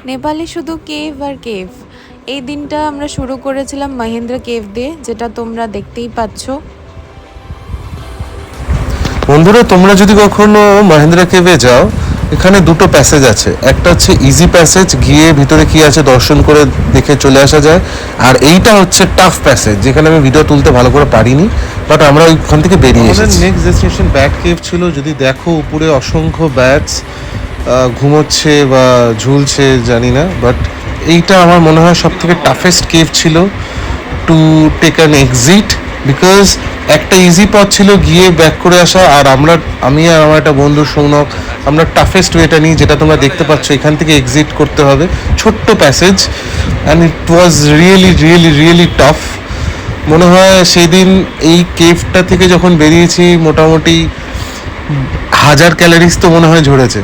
নেপালে শুধু কেভ আর কেভ। এই দিনটা আমরা শুরু করেছিলাম মহেন্দ্র কেভ দিয়ে, যেটা তোমরা দেখতেই পাচ্ছ। বন্ধুরা, তোমরা যদি কখনো মহেন্দ্র কেভে যাও, এখানে দুটো প্যাসেজ আছে। একটা হচ্ছে ইজি প্যাসেজ, গিয়ে ভিতরে কি আছে দর্শন করে দেখে চলে আসা যায়। আর এইটা হচ্ছে টাফ প্যাসেজ, যেখানে আমি ভিডিও তুলতে ভালো করে পারিনি, বাট আমরা ওইখান থেকে বেরিয়ে এসেছি। নেক্সট ডেস্টিনেশন ব্যাট কেভ ছিল। যদি দেখো উপরে অসংখ্য ব্যাটস ঘুমোচ্ছে বা ঝুলছে জানি না, বাট এইটা আমার মনে হয় সব থেকে টাফেস্ট কেভ ছিল to take an exit, because একটা ইজি পথ ছিল গিয়ে ব্যাক করে আসা, আর আমি আর আমার একটা বন্ধু সৌনক আমরা টাফেস্ট ওয়েটা নিই, যেটা তোমরা দেখতে পাচ্ছ। এখান থেকে এক্সিট করতে হবে, ছোট্ট passage, and it was really really really tough. মনে হয় সেই দিন এই কেভটা থেকে যখন বেরিয়েছি মোটামুটি 1000 ক্যালোরিজ তো মনে হয় ঝরেছে।